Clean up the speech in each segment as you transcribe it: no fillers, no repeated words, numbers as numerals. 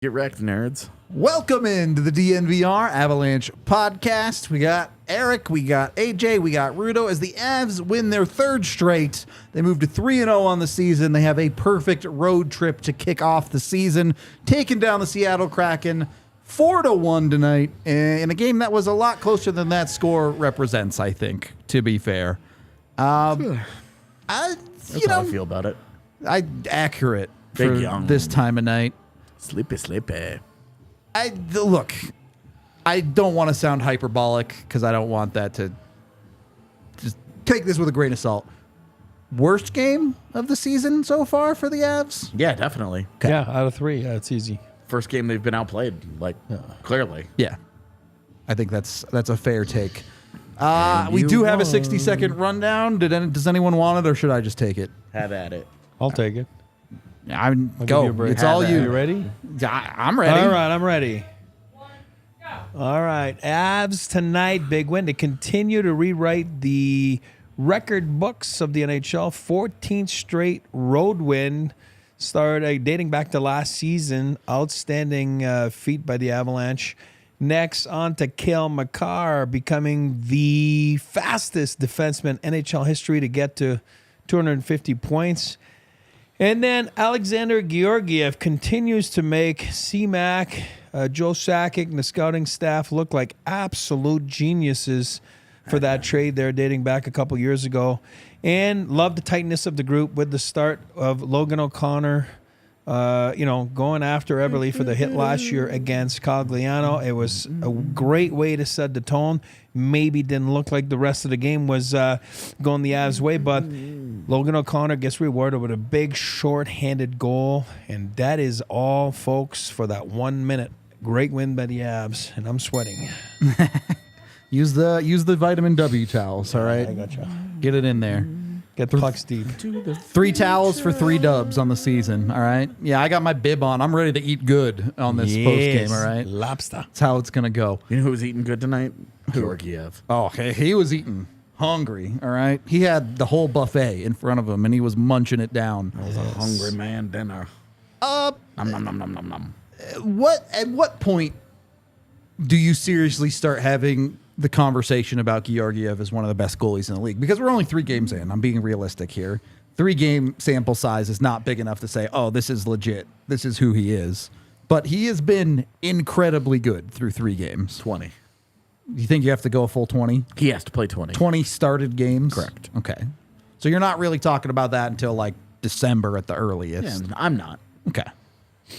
Get wrecked, nerds. Welcome into the DNVR Avalanche Podcast. We got Eric, we got AJ, we got Rudo. As the Avs win their third straight, they move to 3-0 on the season. They have a perfect road trip to kick off the season, taking down the Seattle Kraken 4-1 tonight in a game that was a lot closer than that score represents, I think, to be fair. That's how I feel about it. Accurate Big for young. this time of night. Sleepy. Look, I don't want to sound hyperbolic because I don't want that to just take this with a grain of salt. Worst game of the season so far for the Avs? Yeah, definitely. Okay. Yeah, out of 3. Yeah, it's easy. First game they've been outplayed, clearly. Yeah. I think that's a fair take. We do have a 60-second rundown. Does anyone want it, or should I just take it? Have at it. I'll take it. I'll give go. you a break. It's all you. You ready? I'm ready. All right, I'm ready. All right, Avs tonight, big win to continue to rewrite the record books of the NHL. 14th straight road win, started dating back to last season. Outstanding feat by the Avalanche. Next, on to Cale Makar, becoming the fastest defenseman in NHL history to get to 250 points. And then Alexander Georgiev continues to make CMAC, Joe Sakic, and the scouting staff look like absolute geniuses for that trade there dating back a couple years ago. And love the tightness of the group with the start of Logan O'Connor, going after Eberle for the hit last year against Cogliano. It was a great way to set the tone. Maybe didn't look like the rest of the game was going the Avs' way, but Logan O'Connor gets rewarded with a big short-handed goal, and that is all, folks, for that 1 minute. Great win by the Avs, and I'm sweating. Use the vitamin W towels, all right? I gotcha. Get it in there. Get the pucks deep. 3 towels for 3 dubs on the season, all right? Yeah, I got my bib on. I'm ready to eat good on this post-game, all right? Lobster. That's how it's going to go. You know who was eating good tonight? Georgiev. Oh, he was eating hungry, all right? He had the whole buffet in front of him, and he was munching it down. That was a hungry man dinner. Nom, nom, nom, nom, nom, nom. At what point do you seriously start having the conversation about Georgiev as one of the best goalies in the league? Because we're only 3 games in. I'm being realistic here. 3-game sample size is not big enough to say, oh, this is legit. This is who he is. But he has been incredibly good through 3 games. 20. You think you have to go a full 20? He has to play 20. 20 started games? Correct. Okay. So you're not really talking about that until like December at the earliest. Yeah, I'm not. Okay.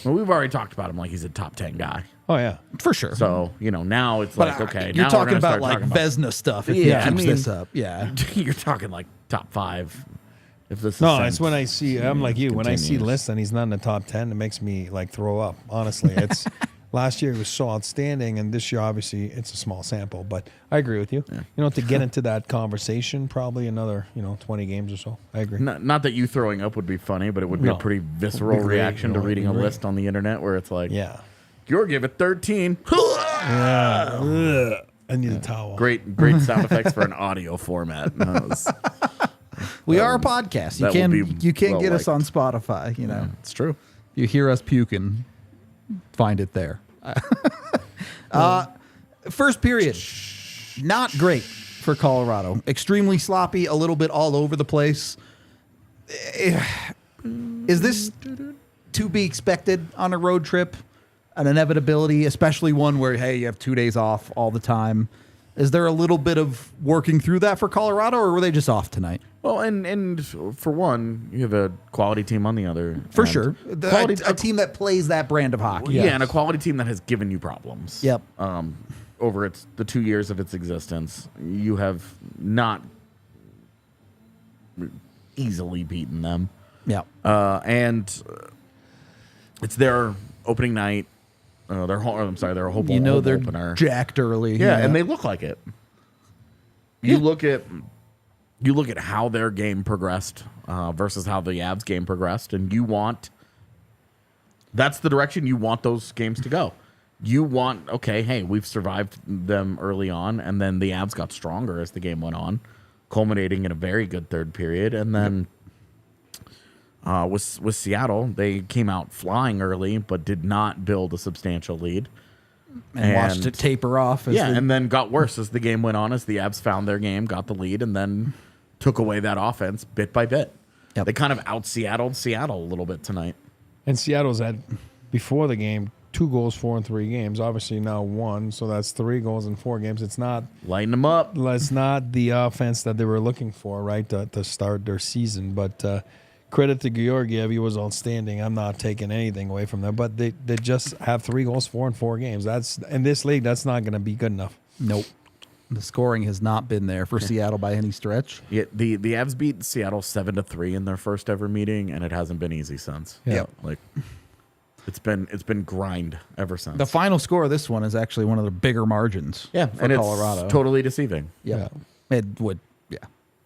Well, we've already talked about him like he's a top 10 guy. Oh, yeah. For sure. So, now it's But like, okay. you're now talking we're gonna about start like talking Vezina stuff if Yeah, he keeps I mean- this up. Yeah. You're talking like top 5. If this No, ascent it's when I see, I'm like you, when I see continues. lists and he's not in the top 10, it makes me like throw up. Honestly, it's last year it was so outstanding, and this year obviously it's a small sample, but I agree with you. To get into that conversation, probably another 20 games or so. I agree. Not that you throwing up would be funny, but it would be a No. pretty visceral It'd be great, reaction to it'd reading be a great. list on the internet where it's like, Yeah. Georgiev at 13. Yeah. Ugh. I need a towel. Great sound effects for an audio format. That was- We are a podcast. You that will can be you can't well get us on liked. Spotify, Yeah, it's true. You hear us puking, find it there. First period, not great for Colorado. Extremely sloppy, a little bit all over the place. Is this to be expected on a road trip? An inevitability, especially one where, hey, you have 2 days off all the time. Is there a little bit of working through that for Colorado, or were they just off tonight? Well, and for one, you have a quality team on the other. For and sure. A team that plays that brand of hockey. Yeah, and a quality team that has given you problems. Yep. Over the 2 years of its existence, you have not easily beaten them. Yeah. And it's their opening night. their home they're opener. jacked early. Yeah, and they look like it. You look at how their game progressed versus how the Avs game progressed, and that's the direction you want those games to go. You want, okay, hey, we've survived them early on, and then the Avs got stronger as the game went on, culminating in a very good third period, and then with Seattle, they came out flying early, but did not build a substantial lead. And watched it taper off. And then got worse as the game went on, as the Avs found their game, got the lead, and then took away that offense bit by bit. Yep. They kind of out-Seattled Seattle a little bit tonight. And Seattle's had, before the game, 2 goals, 4 in 3 games. Obviously now 1, so that's 3 goals in 4 games. It's not Lighten them up. It's not the offense that they were looking for, right, to start their season. But credit to Georgiev, he was outstanding. I'm not taking anything away from them. But they just have 3 goals, 4 in 4 games. That's in this league, that's not going to be good enough. Nope. The scoring has not been there for Seattle by any stretch. Yeah, the Avs beat Seattle 7-3 in their first ever meeting, and it hasn't been easy since. Yeah. Like it's been grind ever since. The final score of this one is actually one of the bigger margins. Yeah, for and Colorado. It's totally deceiving. Yeah. It would,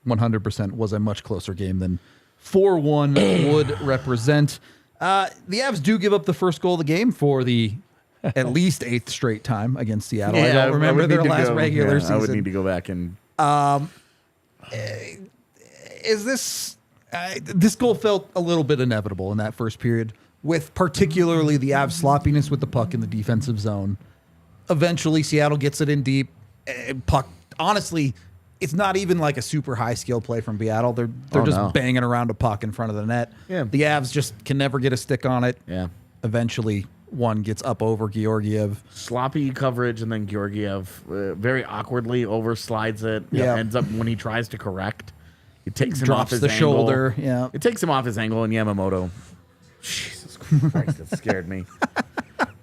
100% was a much closer game than 4-1 would represent. The Avs do give up the first goal of the game for the at least 8th straight time against Seattle. I don't remember their last regular season. I would need to go back and... Is this... this goal felt a little bit inevitable in that first period, with particularly the Avs sloppiness with the puck in the defensive zone. Eventually, Seattle gets it in deep. Puck, honestly, it's not even like a super high skill play from Seattle. They're just banging around a puck in front of the net. Yeah. The Avs just can never get a stick on it. Yeah. Eventually, one gets up over Georgiev. Sloppy coverage, and then Georgiev very awkwardly overslides it. Yeah. Ends up, when he tries to correct, it takes him Drops off his the angle. shoulder. Yeah. It takes him off his angle, and Yamamoto... Jesus Christ, that scared me.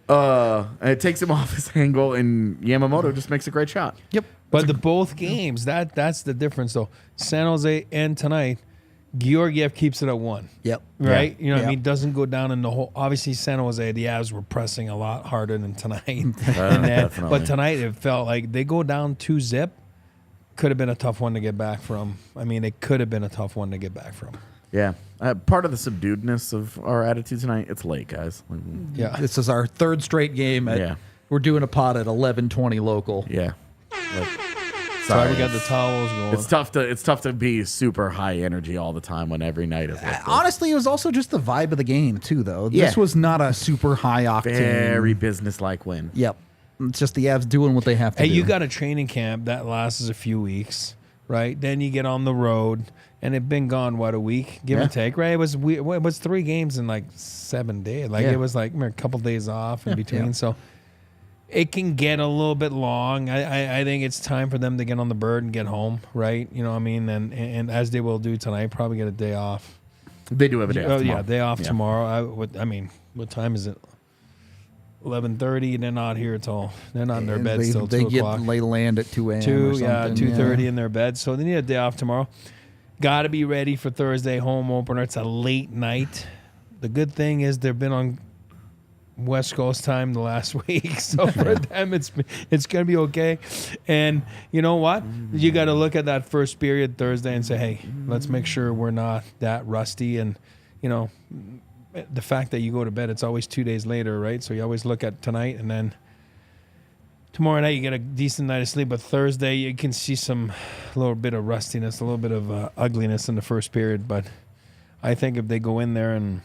It takes him off his angle, and Yamamoto just makes a great shot. Yep. But both games, that's the difference, though. San Jose and tonight, Georgiev keeps it at 1. Yep. Right? Yeah. You know what I mean? Doesn't go down in the whole... Obviously, San Jose, the Avs were pressing a lot harder than tonight. Definitely. But tonight, it felt like they go down 2-0. Could have been a tough one to get back from. I mean, it could have been a tough one to get back from. Yeah. Part of the subduedness of our attitude tonight, it's late, guys. Yeah. This is our 3rd straight game. We're doing a pod at 11:20 local. Yeah. Sorry, we got the towels going. It's tough to be super high energy all the time when every night is like this. Honestly, it was also just the vibe of the game, too, though. Yeah. This was not a super high octane. Very business-like win. Yep. It's just the Avs doing what they have to do. Hey, you got a training camp that lasts a few weeks, right? Then you get on the road, and it's been gone, a week, give and take, right? It was 3 games in like 7 days. Like, it was like a couple days off in between. Yeah. So it can get a little bit long. I think it's time for them to get on the bird and get home, right? You know what I mean? And as they will do tonight, probably get a day off. They do have a day off tomorrow. Yeah, day off tomorrow. What time is it? 11:30. They're not here till they're not in their beds till 2 o'clock. They land at 2 a.m. 2:30 in their bed. So they need a day off tomorrow. Got to be ready for Thursday home opener. It's a late night. The good thing is they've been on West Coast time the last week, so for them it's going to be okay. And you know what? You got to look at that first period Thursday and say, hey, let's make sure we're not that rusty. And you know, the fact that you go to bed, it's always 2 days later, right? So you always look at tonight, and then tomorrow night you get a decent night of sleep. But Thursday you can see a little bit of rustiness, a little bit of ugliness in the first period. But I think if they go in there and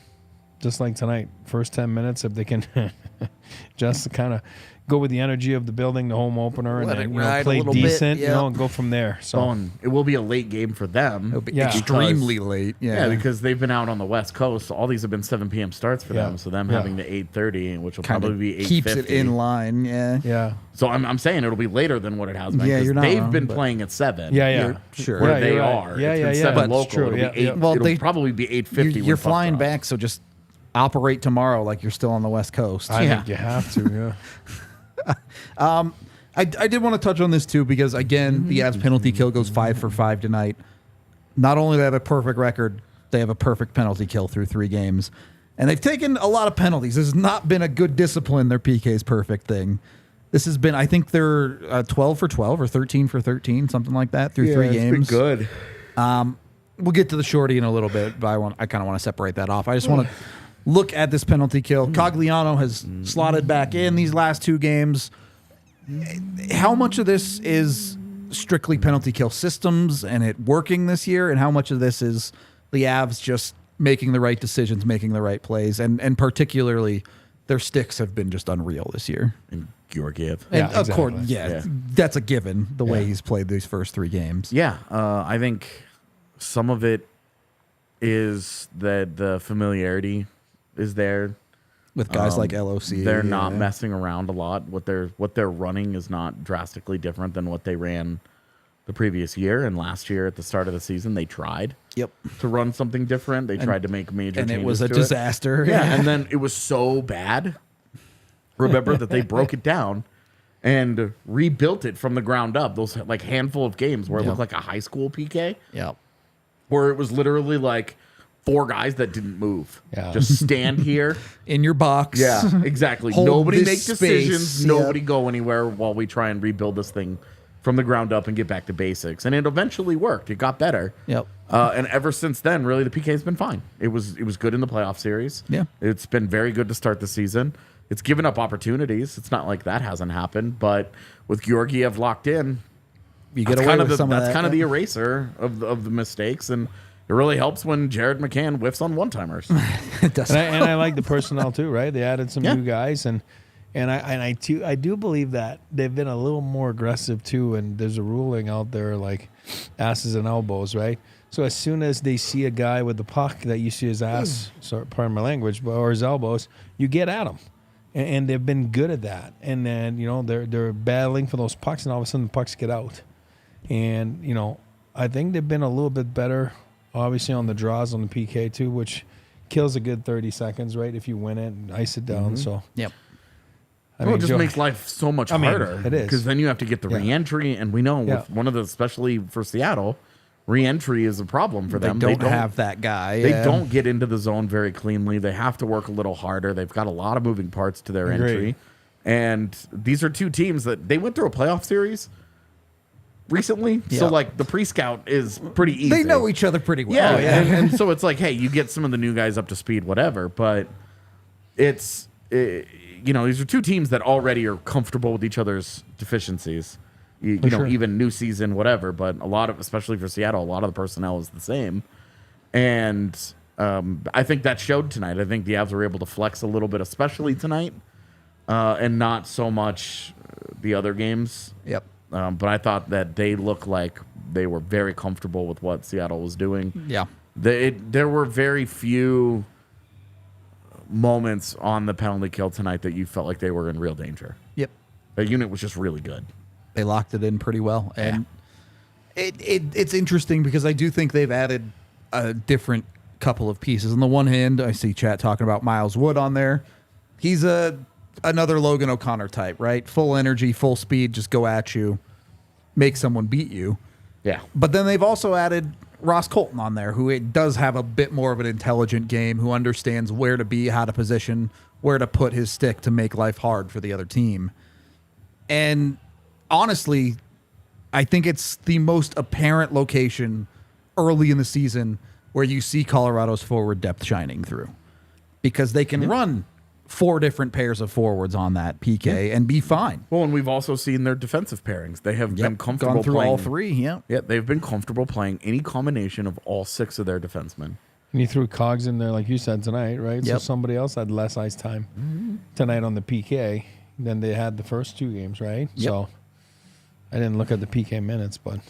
just like tonight, first 10 minutes, if they can just kind of go with the energy of the building, the home opener, and then play decent, and go from there. So it will be a late game for them. It'll be extremely late. Yeah, because they've been out on the West Coast. So all these have been 7 p.m. starts for them. So them having the 8:30, which will probably be 8:50. Keeps it in line. Yeah. So I'm saying it'll be later than what it has been. Yeah, you're not they've wrong, been but- playing at 7. Yeah, sure. Where they you're right. are. Yeah, It's been yeah. 7 That's local. true. It'll Yeah, be 8. yeah. Well, It'll probably be 8:50. You're flying back, so just operate tomorrow like you're still on the West Coast. I think you have to. Yeah. I did want to touch on this too because again, the Avs penalty kill goes 5 for 5 tonight. Not only do they have a perfect record, they have a perfect penalty kill through 3 games. And they've taken a lot of penalties. This has not been a good discipline, their PK's perfect thing. This has been, I think they're 12 for 12 or 13 for 13, something like that through 3 games. It's been good. We'll get to the shorty in a little bit, but I kind of want to separate that off. I just want to look at this penalty kill. Cogliano has slotted back in these last 2 games. How much of this is strictly penalty kill systems and it working this year, and how much of this is the Avs just making the right decisions, making the right plays, and particularly their sticks have been just unreal this year. And Georgiev. And Yeah, of course, exactly. that's a given, the way he's played these first 3 games. Yeah, I think some of it is that the familiarity is there. With guys like LOC. They're not messing around a lot. What they're running is not drastically different than what they ran the previous year. And last year at the start of the season, they tried to run something different. They tried to make major changes. And it was a to disaster. Yeah, and then it was so bad. Remember that they broke it down and rebuilt it from the ground up. Those like handful of games where it looked like a high school PK. Yep. Where it was literally like 4 guys that didn't move. Yeah. Just stand here. In your box. Yeah, exactly. Hold Nobody this make space. decisions. Nobody go anywhere while we try and rebuild this thing from the ground up and get back to basics. And it eventually worked. It got better. Yep. And ever since then, really, the PK has been fine. It was good in the playoff series. Yeah. It's been very good to start the season. It's given up opportunities. It's not like that hasn't happened. But with Georgiev locked in, You get that's away kind of with the, some of that's that. kind of the eraser of the mistakes. And it really helps when Jared McCann whiffs on one-timers. It does. And I like the personnel too, right? They added some Yeah. new guys, and I do believe that they've been a little more aggressive too. And there's a ruling out there like asses and elbows, right? So as soon as they see a guy with the puck that you see his ass, sorry, pardon my language, or his elbows, you get at him, and they've been good at that. And then they're battling for those pucks, and all of a sudden the pucks get out. And I think they've been a little bit better. Obviously on the draws on the PK too, which kills a good 30 seconds, right? If you win it and ice it down. So Yep. It just makes life so much harder. it is. Because then you have to get the re-entry. And we know with one of the, especially for Seattle, re-entry is a problem for them. They don't have that guy. They Yeah. don't get into the zone very cleanly. They have to work a little harder. They've got a lot of moving parts to their Agreed. entry. And these are 2 teams that they went through a playoff series recently. So, Yeah. like, the pre-scout is pretty easy. They know each other pretty well. Yeah, Oh, yeah. and so it's like, hey, you get some of the new guys up to speed, whatever. But it's, these are 2 teams that already are comfortable with each other's deficiencies. You know, sure. even new season, whatever. But a lot of, especially for Seattle, a lot of the personnel is the same. And I think that showed tonight. I think the Avs were able to flex a little bit, especially tonight, and not so much the other games. Yep. But I thought that they looked like they were very comfortable with what Seattle was doing. Yeah. There were very few moments on the penalty kill tonight that you felt like they were in real danger. Yep. The unit was just really good. They locked it in pretty well. And it's interesting because I do think they've added a different couple of pieces. On the one hand, I see chat talking about Miles Wood on there. He's another Logan O'Connor type, right? Full energy, full speed, just go at you, make someone beat you. Yeah. But then they've also added Ross Colton on there, who it does have a bit more of an intelligent game, who understands where to be, how to position, where to put his stick to make life hard for the other team. And honestly, I think it's the most apparent location early in the season where you see Colorado's forward depth shining through, because they can run 4 different pairs of forwards on that PK and be fine. Well, and we've also seen their defensive pairings. They have been comfortable Gone through playing all 3. Yeah. Yeah, they've been comfortable playing any combination of all 6 of their defensemen. And you threw Cogs in there, like you said tonight, right? So Yep. somebody else had less ice time tonight on the PK than they had the first 2 games, right? Yep. So I didn't look at the PK minutes, but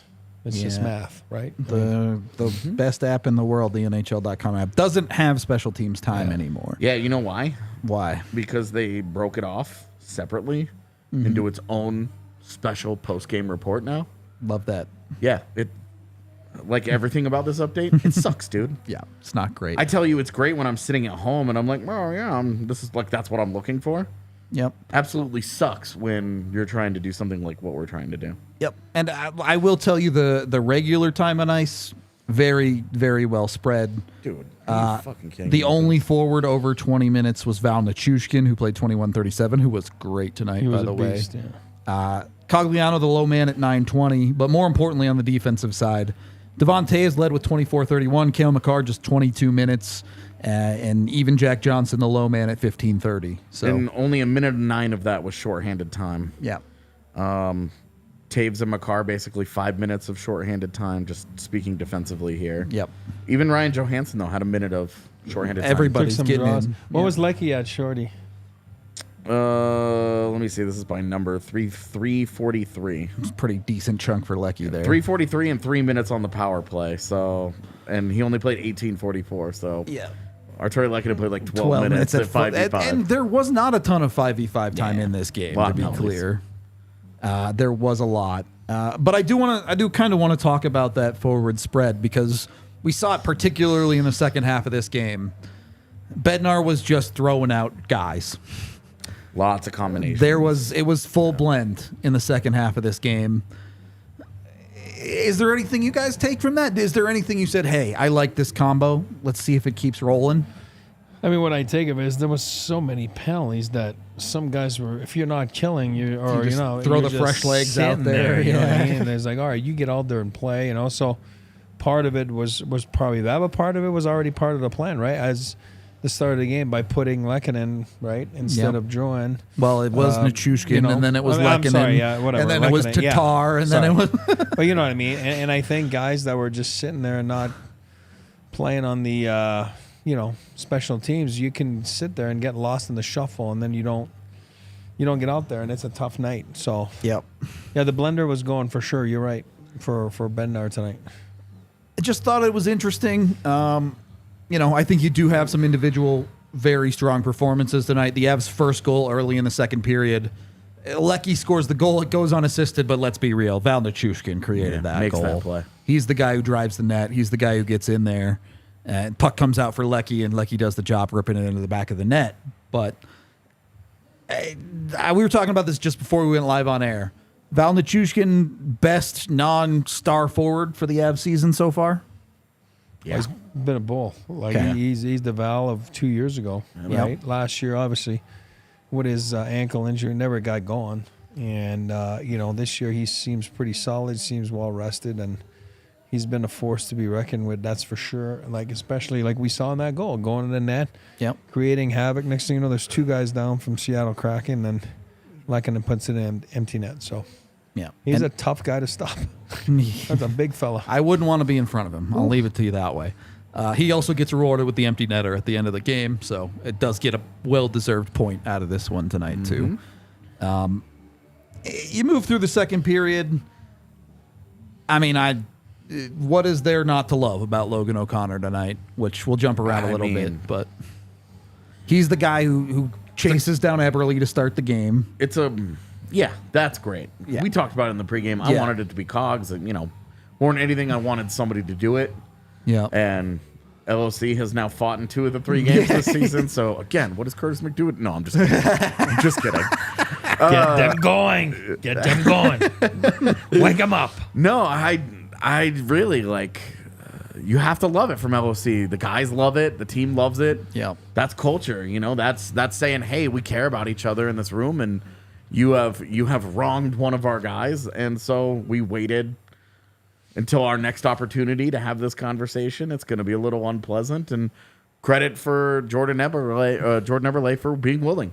it's just Yeah. math, right? The best app in the world, the NHL.com app, doesn't have special teams time anymore. Yeah, you know why? Why? Because they broke it off separately into its own special post-game report now. Love that. Yeah, it like everything about this update, it sucks, dude. Yeah, it's not great. I tell you, it's great when I'm sitting at home and I'm like, oh yeah, this is like that's what I'm looking for. Yep. Absolutely sucks when you're trying to do something like what we're trying to do. Yep. And I will tell you the regular time on ice Very, very well spread. Dude, are you fucking kidding The me? only forward over 20 minutes was Val Nichushkin, who played 21:37, who was great tonight, He was by the a way. beast, yeah. Cogliano, the low man at 9:20, but more importantly on the defensive side, Devon Toews led with 24:31, Cale Makar just 22 minutes, and even Jack Johnson, the low man, at 15:30. So And only a minute and 9 of that was shorthanded time. yeah, Taves and Makar basically 5 minutes of shorthanded time, just speaking defensively here. yep. Even Ryan Johansson, though, had a minute of shorthanded time. Everybody- Took some getting draws. in. What Yeah. was Lecky at, Shorty? Let me see. This is by number 343. It's a pretty decent chunk for Lecky there. 343 and 3 minutes on the power play. So, and he only played 18:44. So, Yeah. Arturi Lehkonen played like 12 minutes at 5v5. and there was not a ton of 5v5 time in this game, Lot to of be penalties. clear. There was a lot, but I do kind of want to talk about that forward spread because we saw it particularly in the second half of this game. Bednar was just throwing out guys. Lots of combinations. It was full blend in the second half of this game. Is there anything you guys take from that? Is there anything you said, hey, I like this combo, let's see if it keeps rolling? I mean, what I take of it is there was so many penalties that some guys were, if you're not killing, or just throw you're the just fresh legs out sitting there, You know what I yeah. mean? And it's like, all right, you get out there and play, So part of it was probably that, but part of it was already part of the plan, right? As the start of the game by putting Lehkonen, right, instead Yep. of Drouin. Well, it was Nichushkin, and then it was I'm Lehkonen, sorry, yeah, whatever, and then it was Lehkonen, yeah. Tatar, and then it was... But you know what I mean? And I think guys that were just sitting there and not playing on the, special teams, you can sit there and get lost in the shuffle, and then you don't get out there, and it's a tough night. So, Yep. yeah, the blender was going for sure. You're right for Bednar tonight. I just thought it was interesting. I think you do have some individual very strong performances tonight. The Avs' first goal early in the second period. Lecky scores the goal. It goes unassisted, but let's be real. Val Nichushkin created that makes goal. that play. He's the guy who drives the net. He's the guy who gets in there. And puck comes out for Lecky, and Lecky does the job ripping it into the back of the net. But we were talking about this just before we went live on air. Val Nichushkin, best non-star forward for the Avs season so far? Yeah. He's been a bull. Like Okay. he's the Val of 2 years ago, Yep. right? Last year, obviously, with his ankle injury, never got going. And, this year he seems pretty solid, seems well rested, and he's been a force to be reckoned with, that's for sure. Like, especially like we saw in that goal, going in the net, Yep. creating havoc. Next thing you know, there's two guys down from Seattle Kraken, and Lehkonen puts it in empty net. So Yeah. he's And a tough guy to stop. That's a big fella. I wouldn't want to be in front of him. I'll leave it to you that way. He also gets rewarded with the empty netter at the end of the game, so it does get a well-deserved point out of this one tonight, too. You move through the second period. I mean, what is there not to love about Logan O'Connor tonight? Which we'll jump around a little bit, but he's the guy who chases down Eberle to start the game. That's great. Yeah. We talked about it in the pregame. I Yeah. wanted it to be Cogs, and more than anything, I wanted somebody to do it. Yeah. And LOC has now fought in 2 of the 3 games this season. So again, what does Curtis McDewitt? No, I'm just kidding. I'm just kidding. Get them going. Get them going. Wake them up. No, I really like. You have to love it from LOC. The guys love it. The team loves it. Yeah. That's culture. That's saying, hey, we care about each other in this room, and you have wronged one of our guys, and so we waited until our next opportunity to have this conversation. It's going to be a little unpleasant, and credit for Jordan Eberle for being willing.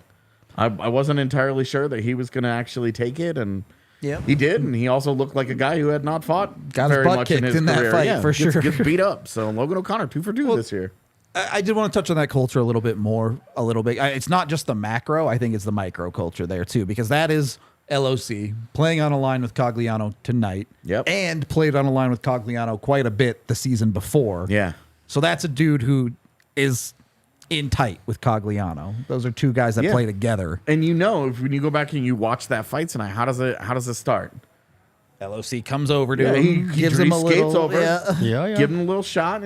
I wasn't entirely sure that he was going to actually take it, and Yep. he did. And he also looked like a guy who had not fought Got his very butt much kicked in his in that career. fight, for gets, sure. Gets beat up. So Logan O'Connor 2 for 2 this year. I did want to touch on that culture a little bit. It's not just the macro. I think it's the micro culture there too, because that is LOC playing on a line with Cogliano tonight. Yep. And played on a line with Cogliano quite a bit the season before. Yeah. So that's a dude who is in tight with Cogliano. Those are 2 guys that Yeah. play together. And when you go back and you watch that fight tonight, how does it start? LOC comes over to Yeah, him, he gives him a skates little over. Yeah. Give him a little shot,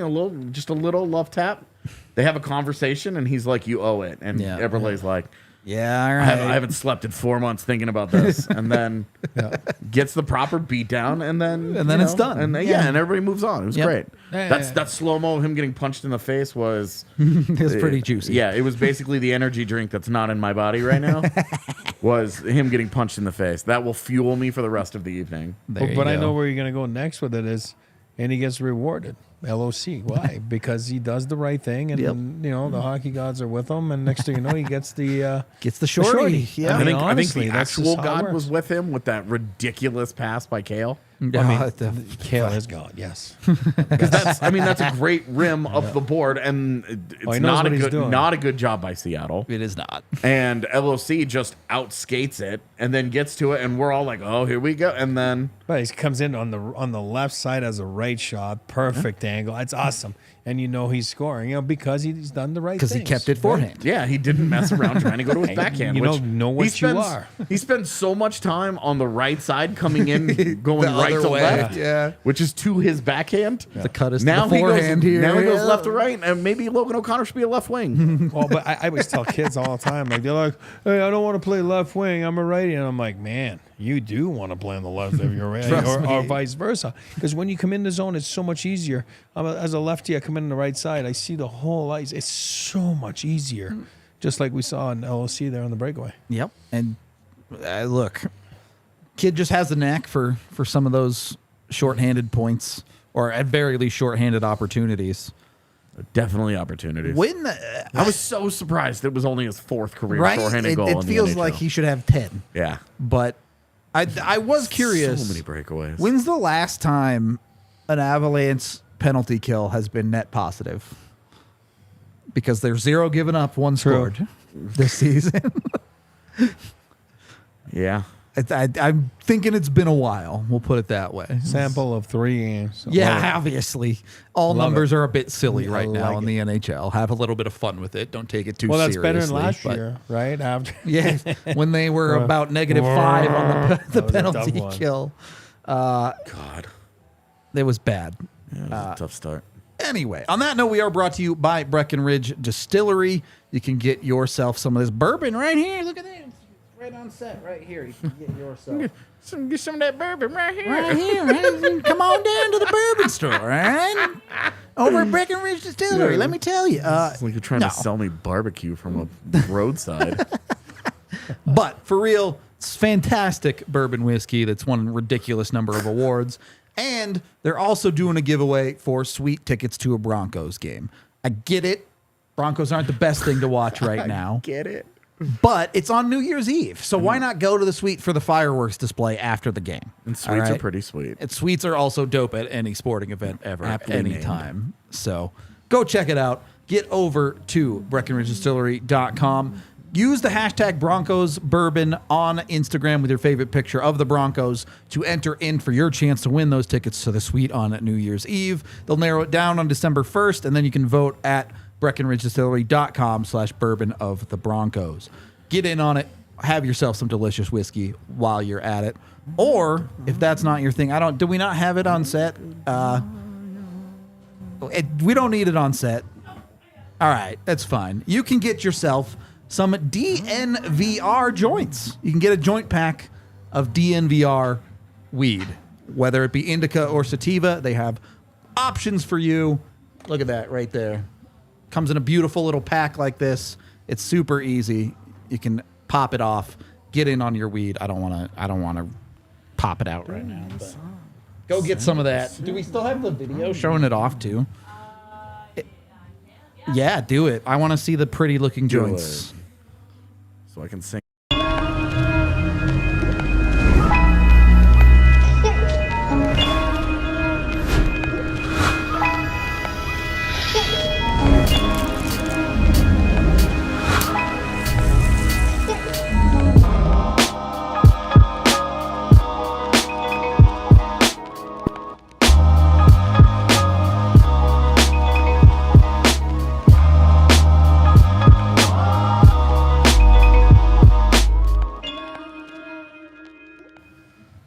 just a little love tap. They have a conversation, and he's like, "You owe it," and Yeah. Eberle's like, Yeah, all I right. haven't slept in 4 months thinking about this, and then gets the proper beat down, and then it's done. and then, and everybody moves on. It was Yep. great. Yeah, That slow mo of him getting punched in the face was It's pretty juicy. Yeah, it was basically the energy drink that's not in my body right now. Was him getting punched in the face. That will fuel me for the rest of the evening. There you But I go. know where you're going to go next with it is, and he gets rewarded. LOC. Why? Because he does the right thing, and Yep. you know the hockey gods are with him. And next thing you know, he gets the shorty. Yeah. I think honestly, the that's actual just how it God works. was with him with that ridiculous pass by Kale. I mean, Kale is God. Yes. That's a great rim up the board, and it's he knows not a what he's good doing. not a good job by Seattle. It is not. And LOC just outskates it and then gets to it, and we're all like, "Oh, here we go!" And then But he comes in on the left side as a right shot, perfect angle. It's awesome, and you know he's scoring, because he's done the right thing. Because he kept it forehand. yeah, he didn't mess around trying to go to his backhand. You which know what he spends, you are. He spends so much time on the right side, coming in, going The right other to way, left, yeah. which is to his backhand. The cut is Now to the forehand here. Now he goes yeah. left to right, and maybe Logan O'Connor should be a left wing. Well, but I always tell kids all the time, like they're like, "Hey, I don't want to play left wing. I'm a righty," and I'm like, "Man, you do want to play on the left if you're righty, or vice versa." Because when you come in the zone, it's so much easier. As a lefty, I come in on the right side. I see the whole ice. It's so much easier, just like we saw in LOC there on the breakaway. Yep. And look, kid just has the knack for some of those shorthanded points, or at very least shorthanded opportunities. Definitely opportunities. When I was so surprised it was only his fourth career right, shorthanded goal. it in the feels NHL. like he should have 10. Yeah, But I was curious. so many breakaways. When's the last time an Avalanche penalty kill has been net positive? Because there's 0 given up, 1 scored this season. Yeah. I'm thinking it's been a while. We'll put it that way. Sample of 3 games. So Yeah, obviously. All Love numbers it. are a bit silly right now like in the NHL. Have a little bit of fun with it. Don't take it too Well, that's seriously. better than last but- year, right? After Yeah, when they were about -5 on the That was a penalty tough one. kill. God. It was bad. Yeah, it was a tough start. Anyway, on that note, we are brought to you by Breckenridge Distillery. You can get yourself some of this bourbon right here. Look at that. It's right on set right here. You can get yourself. Get some of that bourbon right here. Right here. Right? Come on down to the bourbon store, all right? Over at Breckenridge Distillery, let me tell you. It's like you're trying to sell me barbecue from a roadside. But for real, it's fantastic bourbon whiskey that's won a ridiculous number of awards. And they're also doing a giveaway for sweet tickets to a Broncos game. I get it. Broncos aren't the best thing to watch right now. Get it? But it's on New Year's Eve. So why not go to the suite for the fireworks display after the game? And All sweets are right? pretty sweet. And suites are also dope at any sporting event ever, Aptly any named. time. So go check it out. Get over to BreckenridgeDistillery.com. Use the hashtag Broncos Bourbon on Instagram with your favorite picture of the Broncos to enter in for your chance to win those tickets to the suite on New Year's Eve. They'll narrow it down on December 1st, and then you can vote at BreckenridgeDistillery.com/bourbon of the Broncos. Get in on it. Have yourself some delicious whiskey while you're at it. Or if that's not your thing, do we not have it on set? We don't need it on set. All right, that's fine. You can get yourself some DNVR joints. You can get a joint pack of DNVR weed, whether it be indica or sativa. They have options for you. Look at that right there. Comes in a beautiful little pack like this. It's super easy. You can pop it off. Get in on your weed. I don't want to pop it out right now. But go get some of that. Do we still have the video showing it off too? Yeah, do it. I want to see the pretty looking Do joints. it. So I can sing.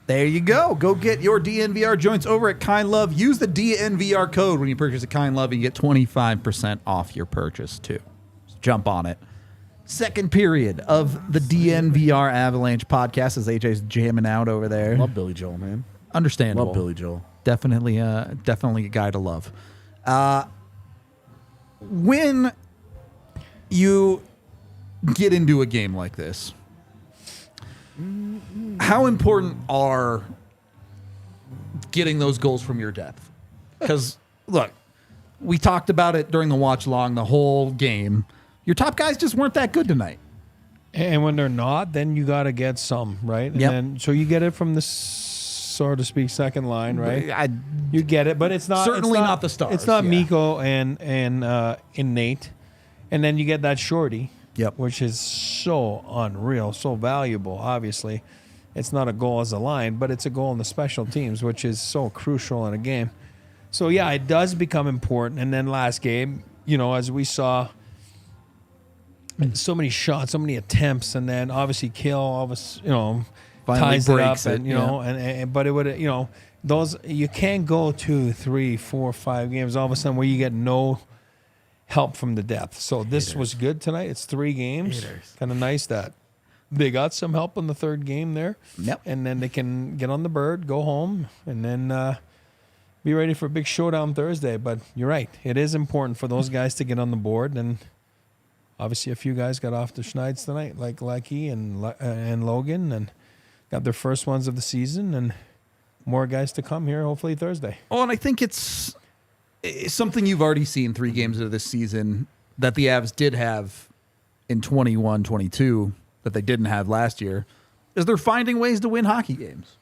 There you go. Go get your DNVR joints over at Kind Love. Use the DNVR code when you purchase at Kind Love and you get 25% off your purchase too. So jump on it. Second period of the DNVR Avalanche podcast as AJ's jamming out over there. Love Billy Joel, man. Understandable. Love Billy Joel. Definitely a guy to love. When you get into a game like this, how important are getting those goals from your depth? Because, look, we talked about it during the watch long, the whole game. Your top guys just weren't that good tonight. And when they're not, then you got to get some, right? And Yep. then, so you get it from the, so to speak, second line, right? You get it, but it's not Certainly not the stars, It's not yeah. Mikko and Nate, and then you get that shorty, Yep. which is so unreal, so valuable. Obviously, it's not a goal as a line, but it's a goal in the special teams, which is so crucial in a game. So yeah, it does become important. And then last game, as we saw, so many shots, so many attempts, and then obviously Finally ties it up, breaks and but it would, those you can't go 2, 3, 4, 5 games all of a sudden where you get no help from the depth. So this was good tonight. It's 3 games. Kind of nice that they got some help in the third game there. Yep. And then they can get on the bird, go home, and then be ready for a big showdown Thursday. But you're right. It is important for those guys to get on the board. And obviously a few guys got off the schneids tonight, like Lecky and Logan, and got their first ones of the season, and more guys to come here hopefully Thursday. Oh, and I think it's something you've already seen 3 games of this season that the Avs did have in 21-22 that they didn't have last year, is they're finding ways to win hockey games.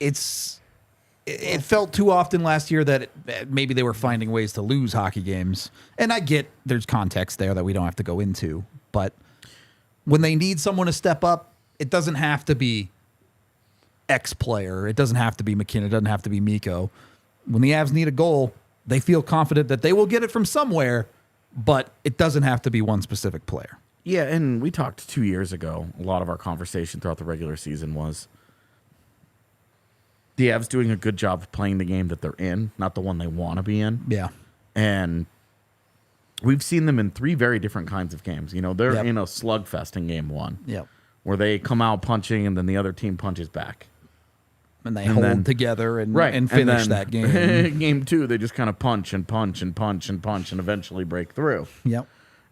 It felt too often last year that maybe they were finding ways to lose hockey games. And I get there's context there that we don't have to go into. But when they need someone to step up, it doesn't have to be X player. It doesn't have to be McKinnon. It doesn't have to be Mikko. When the Avs need a goal, they feel confident that they will get it from somewhere, but it doesn't have to be one specific player. Yeah, and we talked 2 years ago. A lot of our conversation throughout the regular season was the Avs doing a good job of playing the game that they're in, not the one they want to be in. Yeah. And we've seen them in 3 very different kinds of games. They're Yep. in a slugfest in game 1. Yep. Where they come out punching and then the other team punches back. And they hold together and finish that game. Game 2, they just kind of punch and punch and punch and punch and eventually break through. Yep.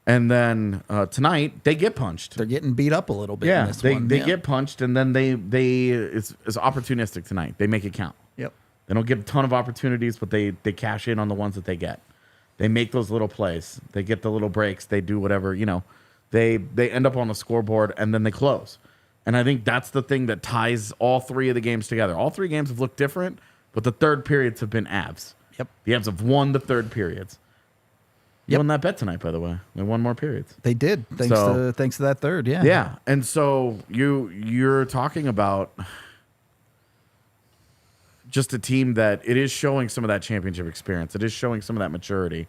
And then tonight, they get punched. They're getting beat up a little bit in Yeah, this they one. get punched, and then it's opportunistic tonight. They make it count. Yep. They don't get a ton of opportunities, but they cash in on the ones that they get. They make those little plays. They get the little breaks. They do whatever, They end up on the scoreboard, and then they close. And I think that's the thing that ties all 3 of the games together. All 3 games have looked different, but the third periods have been Avs. Yep. The Avs have won the third periods. You won that bet tonight, by the way. They won more periods. They did, thanks to that third, yeah. Yeah, and so you're talking about just a team that it is showing some of that championship experience. It is showing some of that maturity.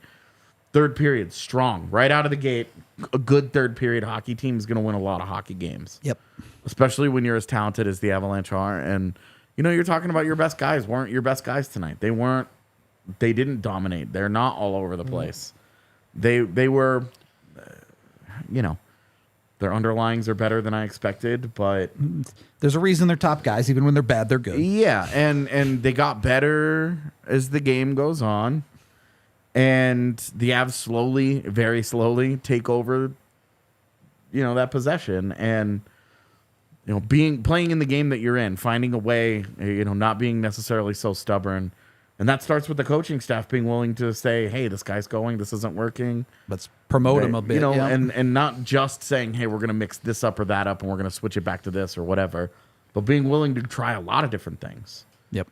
Third period, strong. Right out of the gate, a good third period hockey team is going to win a lot of hockey games. Yep. Especially when you're as talented as the Avalanche are. And, you're talking about your best guys weren't your best guys tonight. They didn't dominate. They're not all over the place. They were, their underlyings are better than I expected, but there's a reason they're top guys. Even when they're bad, they're good. Yeah, and they got better as the game goes on, and the Avs slowly, very slowly, take over, that possession, and playing in the game that you're in, finding a way, not being necessarily so stubborn. And that starts with the coaching staff being willing to say, hey, this guy's going, this isn't working. Let's promote him a bit. And not just saying, hey, we're going to mix this up or that up and we're going to switch it back to this or whatever, but being willing to try a lot of different things. Yep.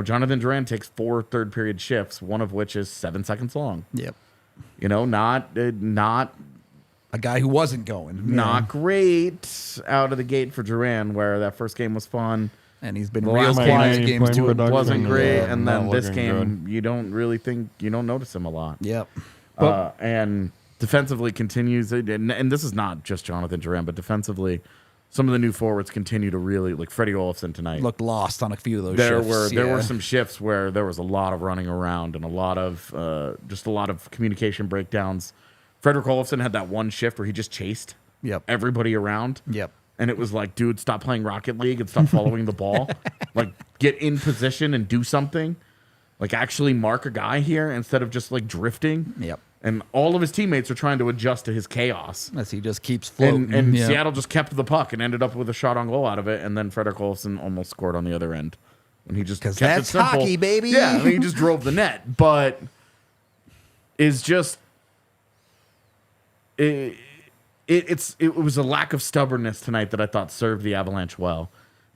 Jonathan Duran takes 4 third period shifts, one of which is 7 seconds long. Yep. Not a guy who wasn't going. Not great out of the gate for Duran, where that first game was fun. And he's been The real last quiet game games too. wasn't great, Yeah, and not then this looking game good. you don't notice him a lot. Yep. And defensively continues, and this is not just Jonathan Duran, but defensively, some of the new forwards continue to really, like Freddie Olofsson tonight. Looked lost on a few of those There shifts. were some shifts where there was a lot of running around and a lot of communication breakdowns Fredrik Olofsson had that one shift where he just chased everybody around. Yep. And it was like, dude, stop playing Rocket League and stop following the ball. Like, get in position and do something. Like, actually mark a guy here instead of just, like, drifting. Yep. And all of his teammates are trying to adjust to his chaos. As he just keeps floating. And Seattle just kept the puck and ended up with a shot on goal out of it. And then Fredrik Olofsson almost scored on the other end. And he just kept that's it simple. hockey, baby. Yeah, and he just drove the net. But is just... It was a lack of stubbornness tonight that I thought served the Avalanche well.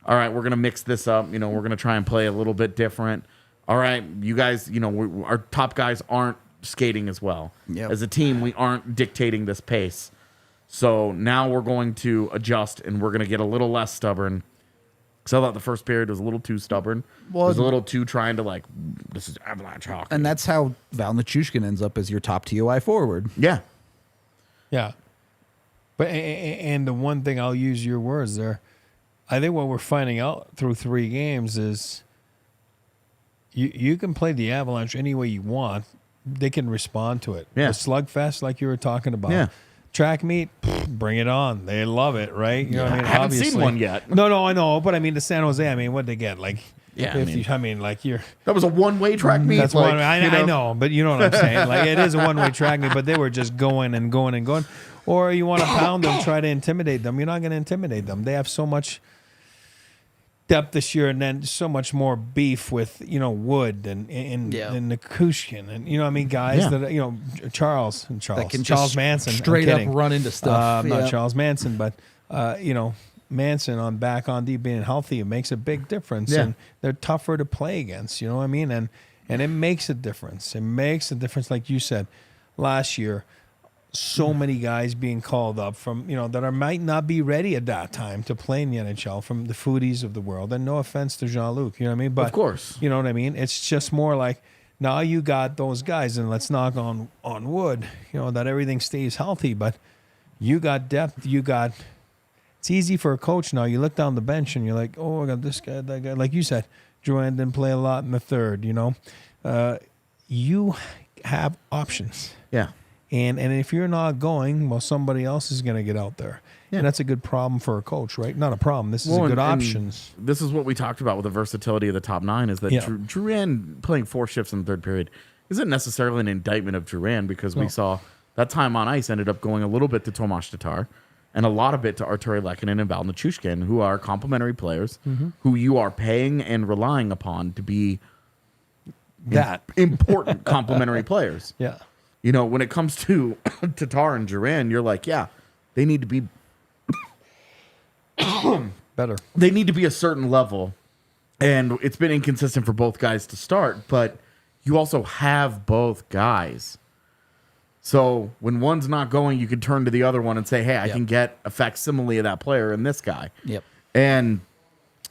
All right, we're going to mix this up. You know, we're going to try and play a little bit different. All right, you guys, you know, our top guys aren't skating as well. Yep. As a team, we aren't dictating this pace. So now we're going to adjust, and we're going to get a little less stubborn. Because I thought the first period was a little too stubborn. Well, it was a little too trying to, like, this is Avalanche hockey. And that's how Val Nichushkin ends up as your top TOI forward. Yeah. Yeah. But and the one thing, I'll use your words there, I think what we're finding out through 3 games is you can play the Avalanche any way you want. They can respond to it. Yeah. The slugfest, like you were talking about. Yeah. Track meet, bring it on. They love it, right? You know what I mean? I haven't Obviously. seen one yet. No, I know. But I mean, the San Jose, I mean, what'd they get? Like, Yeah, like you're. That was a one-way track meet. That's like, one. I know, but you know what I'm saying. Like, it is a one-way track meet, but they were just going and going and going. Or you want to pound them, try to intimidate them. You're not going to intimidate them. They have so much depth this year, and then so much more beef with Wood and Nikushkin, and I mean, guys that Charles That can Charles just Manson straight up run into stuff. Not Charles Manson, but Manson on back on D being healthy, it makes a big difference, and they're tougher to play against. You know what I mean? And it makes a difference. It makes a difference, like you said last year. So many guys being called up from, that might not be ready at that time to play in the NHL, from the foodies of the world. And no offense to Jean-Luc, you know what I mean? But of course. You know what I mean? It's just more like, now you got those guys, and let's knock on wood, that everything stays healthy. But you got depth. It's easy for a coach now. You look down the bench and you're like, oh, I got this guy, that guy. Like you said, Drouin didn't play a lot in the third, You have options. Yeah. And if you're not going, well, somebody else is going to get out there. Yeah. And that's a good problem for a coach, right? Not a problem. This is a good options. This is what we talked about with the versatility of the top 9, is that Drouin playing 4 shifts in the third period isn't necessarily an indictment of Drouin, because we saw that time on ice ended up going a little bit to Tomas Tatar and a lot of it to Arturi Lehkonen and Val Nichushkin, who are complementary players who you are paying and relying upon to be important complementary players. Yeah. When it comes to Tatar and Drouin, you're like, they need to be better. They need to be a certain level. And it's been inconsistent for both guys to start, but you also have both guys. So when one's not going, you can turn to the other one and say, hey, I can get a facsimile of that player in this guy. Yep. And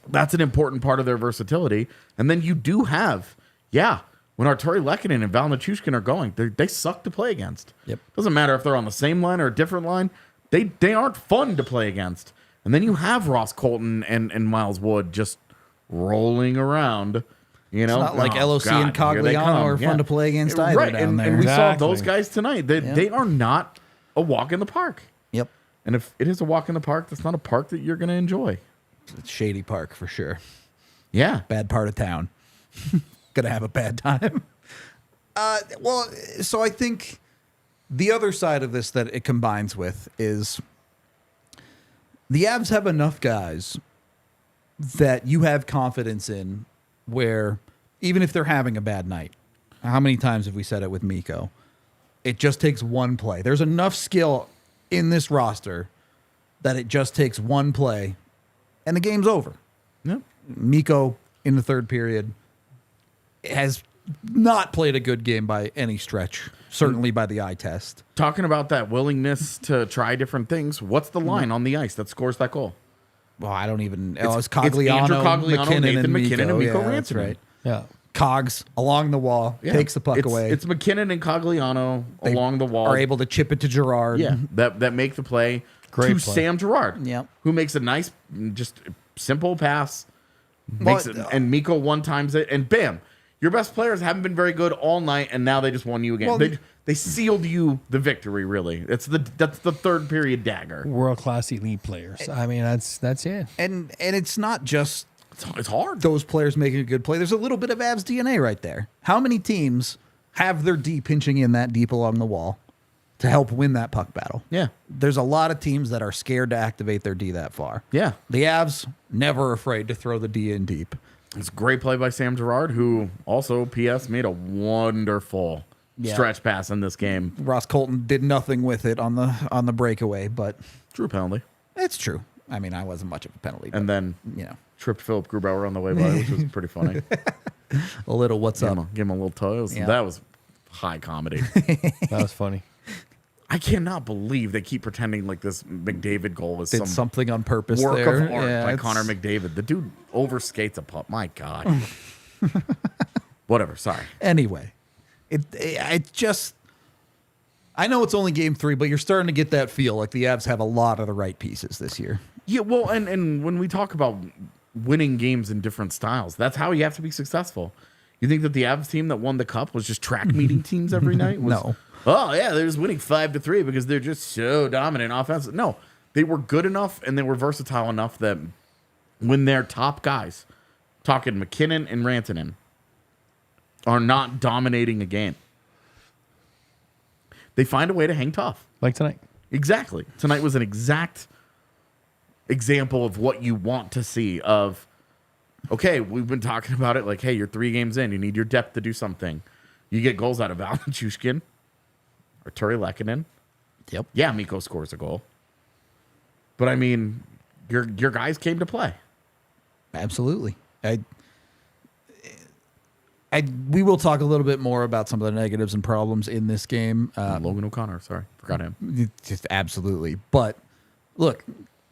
that's an important part of their versatility. And then you do have, when Arturi Lehkonen and Val Nichushkin are going, they suck to play against. Yep. Doesn't matter if they're on the same line or a different line. They aren't fun to play against. And then you have Ross Colton and Miles Wood just rolling around. It's not like LOC and Cogliano are fun to play against either down there. And we saw those guys tonight. They are not a walk in the park. Yep. And if it is a walk in the park, that's not a park that you're going to enjoy. It's Shady Park for sure. Yeah. Bad part of town. Gonna have a bad time. So I think the other side of this that it combines with is the Avs have enough guys that you have confidence in, where even if they're having a bad night, how many times have we said it with Mikko? It just takes one play. There's enough skill in this roster that it just takes one play and the game's over. Yep. Mikko in the third period has not played a good game by any stretch, certainly by the eye test. Talking about that willingness to try different things, what's the line on the ice that scores that goal? Well, I don't even... It's Cogliano, Andrew Cogliano, Nathan McKinnon, and Mikko Rantanen. That's right. Yeah. Cogs along the wall, takes the puck away. It's McKinnon and Cogliano along the wall. Are able to chip it to Girard. Yeah, that make the play Great to play. Sam Girard, who makes a nice, just simple pass. And Mikko one times it, and bam, your best players haven't been very good all night, and now they just won you again. Well, They sealed you the victory. Really, that's the third period dagger. World class elite players. I mean, that's it. And it's not just It's hard. those players making a good play. There's a little bit of Avs DNA right there. How many teams have their D pinching in that deep along the wall to help win that puck battle? Yeah. There's a lot of teams that are scared to activate their D that far. Yeah. The Avs, never afraid to throw the D in deep. It's a great play by Sam Girard, who also, P.S., made a wonderful stretch pass in this game. Ross Colton did nothing with it on the breakaway, but True penalty. it's true. I mean, I wasn't much of a penalty. And but, then you know, tripped Philip Grubauer on the way by, which was pretty funny. a little what's up. Give him a little toe. Yeah. That was high comedy. That was funny. I cannot believe they keep pretending like this McDavid goal was Did something on purpose work there. of art Yeah, by it's- Connor McDavid. The dude overskates a puck. My God. Whatever. Sorry. Anyway, it just. I know it's only game 3, but you're starting to get that feel like the Avs have a lot of the right pieces this year. Yeah, well, and when we talk about winning games in different styles, that's how you have to be successful. You think that the Avs team that won the cup was just track meeting teams every night? No. Oh, yeah, they're just winning 5-3 because they're just so dominant offensive. No, they were good enough and they were versatile enough that when their top guys, talking McKinnon and Rantanen, are not dominating a game, they find a way to hang tough. Like tonight. Exactly. Tonight was an exact example of what you want to see of, okay, we've been talking about it like, hey, you're 3 games in. You need your depth to do something. You get goals out of Valenchushkin or Turi Lehkonen. Yep. Yeah, Mikko scores a goal. But, I mean, your guys came to play. Absolutely. We will talk a little bit more about some of the negatives and problems in this game. Logan O'Connor, sorry. Forgot him. Just absolutely. But look,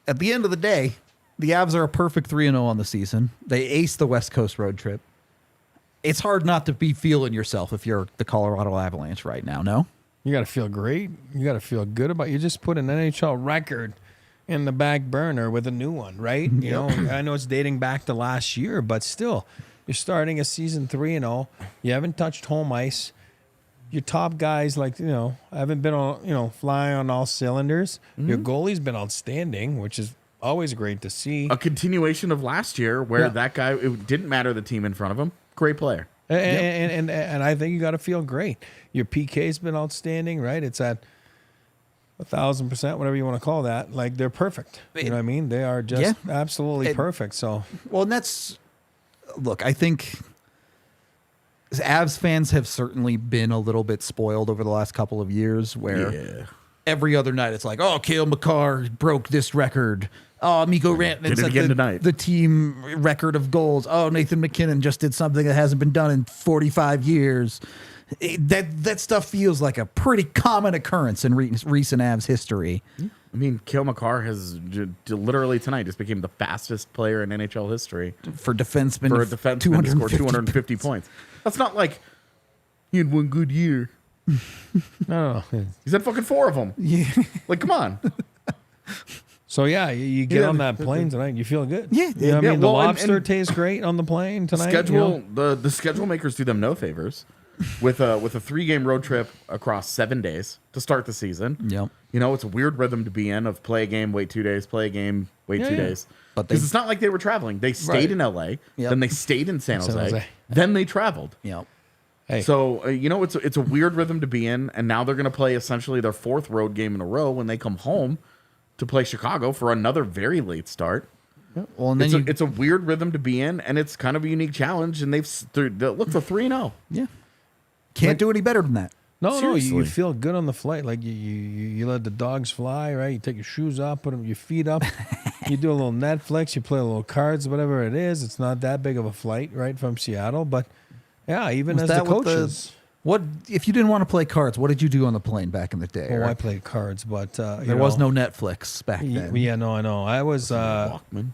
at the end of the day, the Avs are a perfect 3-0 on the season. They aced the West Coast road trip. It's hard not to be feeling yourself if you're the Colorado Avalanche right now, no? You got to feel great. You got to feel good about. You just put an NHL record in the back burner with a new one, right? You know, I know it's dating back to last year, but still, you're starting a season 3-0. You haven't touched home ice. Your top guys, like, haven't been on, flying on all cylinders. Mm-hmm. Your goalie's been outstanding, which is always great to see. A continuation of last year where that guy, it didn't matter the team in front of him. Great player. And I think you got to feel great. Your PK's been outstanding, right? It's at 1,000%, whatever you want to call that. Like, they're perfect. You know what I mean? They are just absolutely perfect. So, well, and that's, look, I think Avs fans have certainly been a little bit spoiled over the last couple of years where every other night it's like, oh, Cale Makar broke this record. Oh, Mikko Rantanen did it again tonight. The team record of goals. Oh, Nathan McKinnon just did something that hasn't been done in 45 years. That stuff feels like a pretty common occurrence in recent Avs history. I mean, Cale Makar has literally tonight just became the fastest player in NHL history. For defenseman. For a defenseman to score 250 points. That's not like he had one good year. no. He's had fucking 4 of them. Yeah. Like, come on. So, you get on that plane tonight, you feel good. Yeah. You know what I mean? The well, lobster tastes great on the plane tonight. Schedule, the schedule makers do them no favors with a 3-game road trip across 7 days to start the season. Yep. It's a weird rhythm to be in of play a game, wait 2 days, play a game, wait 2 days. But because it's not like they were traveling. They stayed in LA, then they stayed in San Jose, then they traveled. Yep. Hey. So, it's a weird rhythm to be in, and now they're going to play essentially their 4th road game in a row when they come home to play Chicago for another very late start. Well, and then it's a weird rhythm to be in, and it's kind of a unique challenge, and they've looked for 3-0. Yeah. Can't do any better than that. No, you feel good on the flight. Like you let the dogs fly, right? You take your shoes off, put your feet up. You do a little Netflix. You play a little cards, whatever it is. It's not that big of a flight, right, from Seattle. But, even as the coaches. What if you didn't want to play cards? What did you do on the plane back in the day? Oh, I played cards, but there was no Netflix back then. Yeah, no, I know. I was Walkman.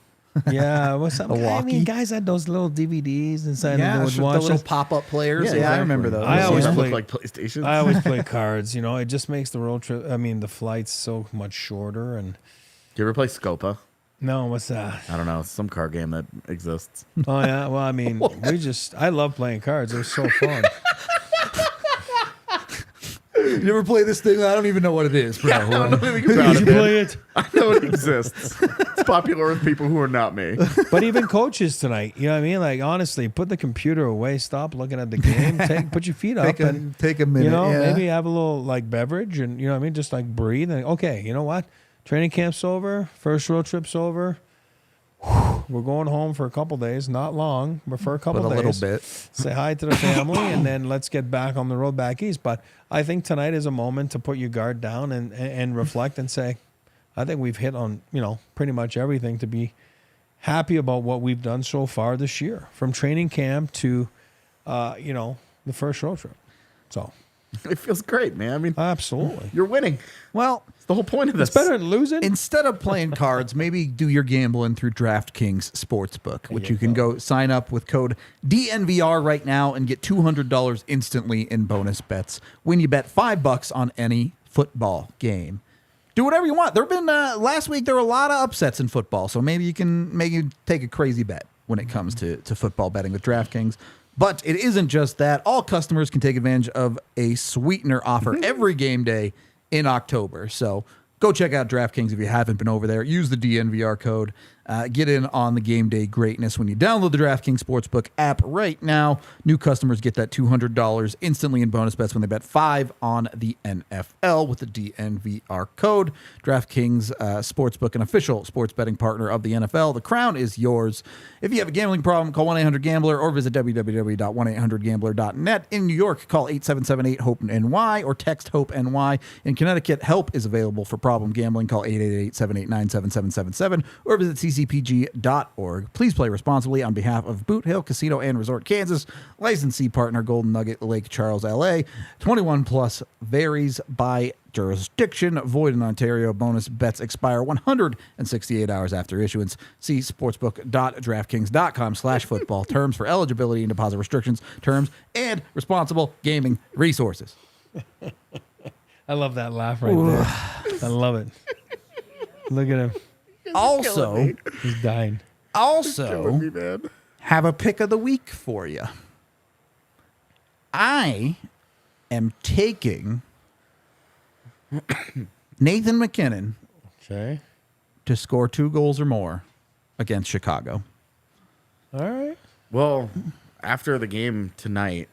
Yeah, what's up? A I mean, guys had those little DVDs inside. Yeah, and they would the watch little it. pop-up players. Yeah, Yeah, I exactly. remember those. I always Look played like PlayStation. I always play cards. It just makes the road trip. I mean, the flights so much shorter. And Do you ever play Scopa? No, what's that? I don't know. It's some card game that exists. Oh, yeah. Well, I mean, I love playing cards. It was so fun. You ever play this thing? I don't even know what it is, bro. I don't know anything about Did you it. play it? I know it exists. It's popular with people who are not me. But even coaches tonight, you know what I mean? Like, honestly, put the computer away. Stop looking at the game. Put your feet up and take a minute. you know, yeah. maybe have a little like beverage and you know what I mean, just like breathe and okay, you know what? Training camp's over, first road trip's over. We're going home for a couple days, not long, but for a couple But a days. little bit. Say hi to the family and then let's get back on the road back east. But I think tonight is a moment to put your guard down and reflect and say, I think we've hit on, you know, pretty much everything to be happy about what we've done so far this year, from training camp to, you know, the first road trip. So It feels great, man. I mean, absolutely. you're winning. Well, It's the whole point of this. It's better than losing. instead of playing cards, maybe do your gambling through DraftKings Sportsbook, which you can go sign up with code DNVR right now and get $200 instantly in bonus bets when you bet $5 on any football game. Do whatever you want. There have been last week there were a lot of upsets in football, so maybe you can take a crazy bet when it comes to football betting with DraftKings. But it isn't just that. All customers can take advantage of a sweetener offer every game day in October. So go check out DraftKings if you haven't been over there. Use the DNVR code. Get in on the game day greatness when you download the DraftKings Sportsbook app right now. New customers get that $200 instantly in bonus bets when they bet $5 on the NFL with the DNVR code. DraftKings Sportsbook, an official sports betting partner of the NFL. The crown is yours. If you have a gambling problem, call 1-800-GAMBLER or visit www.1800gambler.net. In New York, call 877-8-HOPE-NY or text HOPE-NY. In Connecticut, help is available for problem gambling. Call 888-789-7777 or visit ccpg.org. Please play responsibly on behalf of Boot Hill Casino and Resort, Kansas. Licensee partner Golden Nugget Lake Charles, LA. 21 plus, varies by jurisdiction. Void in Ontario. Bonus bets expire 168 hours after issuance. See sportsbook.draftkings.com/football. Terms for eligibility and deposit restrictions, terms, and responsible gaming resources. I love that laugh right there. I love it. Look at him. Also, He's dying. Killing me, man. have a pick of the week for you. I am taking Nathan MacKinnon Okay. to score 2 goals or more against Chicago. All right. Well, after the game tonight,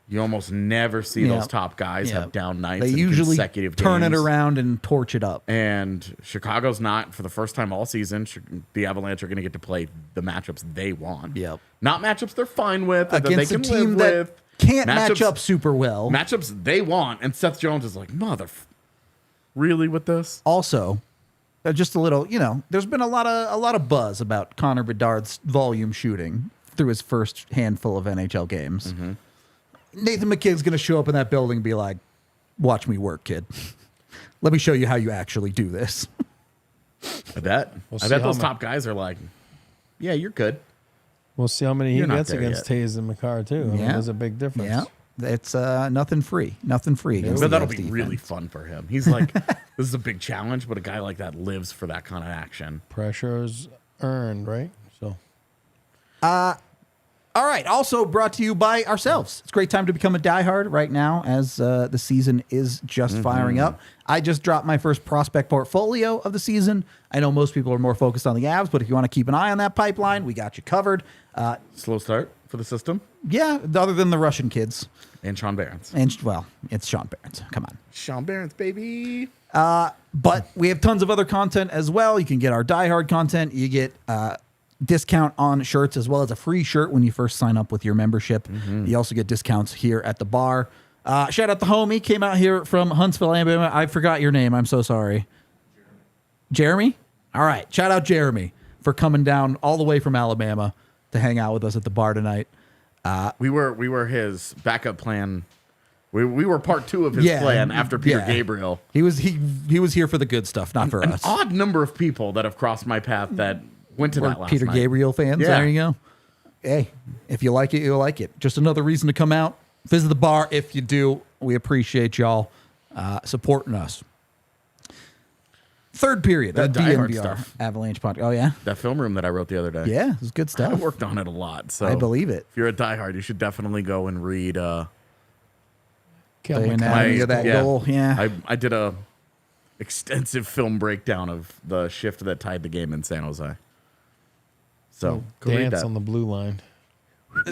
you almost never see Yeah. those top guys Yeah. have down nights. They in usually consecutive turn it games. around and torch it up. And Chicago's not, for the first time all season, the Avalanche are going to get to play the matchups they want. Yep. Not matchups they're fine with, that they Against a can team live that with. can't match Matchups- up super well. Matchups they want. And Seth Jones is like, really with this? Also, just a little, there's been a lot of buzz about Connor Bedard's volume shooting through his first handful of NHL games. Mm-hmm. Nathan McKinnon's going to show up in that building and be like, watch me work, kid. Let me show you how you actually do this. I bet. We'll I see bet how those ma- top guys are like, yeah, you're good. We'll see how many he You're not gets there against yet. Taves and McCarr, too. I mean, there's a big difference. Yeah. It's nothing free. Nothing free. against But the that'll Avs be really defense. fun for him. He's like, this is a big challenge, but a guy like that lives for that kind of action. Pressure's earned, right? So All right. Also brought to you by ourselves. It's a great time to become a diehard right now as the season is just firing up. I just dropped my first prospect portfolio of the season. I know most people are more focused on the Avs, but if you want to keep an eye on that pipeline, we got you covered. Slow start for the system. Yeah, other than the Russian kids. And Sean Barons. And, well, it's Sean Barnes. Come on. Sean Barons, baby. But we have tons of other content as well. You can get our diehard content. You get discount on shirts as well as a free shirt when you first sign up with your membership. You also get discounts here at the bar. Shout out the homie. Came out here from Huntsville, Alabama. I forgot your name. I'm so sorry. Jeremy? All right. Shout out Jeremy for coming down all the way from Alabama to hang out with us at the bar tonight. We were his backup plan. We were part 2 of his plan after Peter Gabriel. He was here for the good stuff, not for An us. odd number of people that have crossed my path that went to that We're last Peter night. Gabriel fans. Yeah. There you go. Hey, if you like it, you'll like it. Just another reason to come out, visit the bar. If you do, we appreciate y'all supporting us. Third period. That The Die Hard DNVR stuff. Avalanche podcast. Oh, yeah? That film room that I wrote the other day. Yeah, it was good I stuff. worked on it a lot. So I believe it. If you're a diehard, you should definitely go and read. The anatomy of that goal. Yeah. I did a extensive film breakdown of the shift that tied the game in San Jose. So go read Dance that. on the blue line.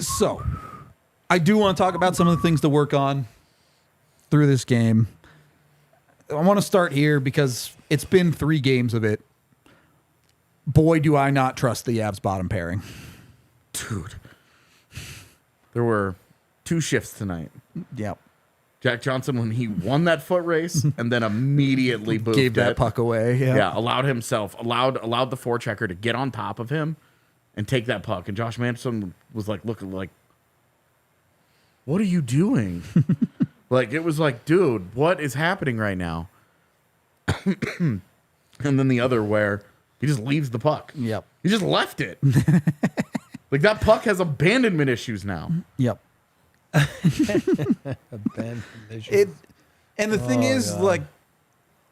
So, I do want to talk about some of the things to work on through this game. I want to start here because it's been 3 games of it. Boy, do I not trust the Avs bottom pairing. Dude, there were 2 shifts tonight. Yep. Jack Johnson, when he won that foot race and then immediately boofed Gave that it. puck away. Yeah, allowed the forechecker to get on top of him and take that puck. And Josh Manson was like looking like, what are you doing? Like, it was like, dude, what is happening right now? And then the other where he just leaves the puck. Yep. He just left it. Like, that puck has abandonment issues now. Yep. And the thing is, God. like,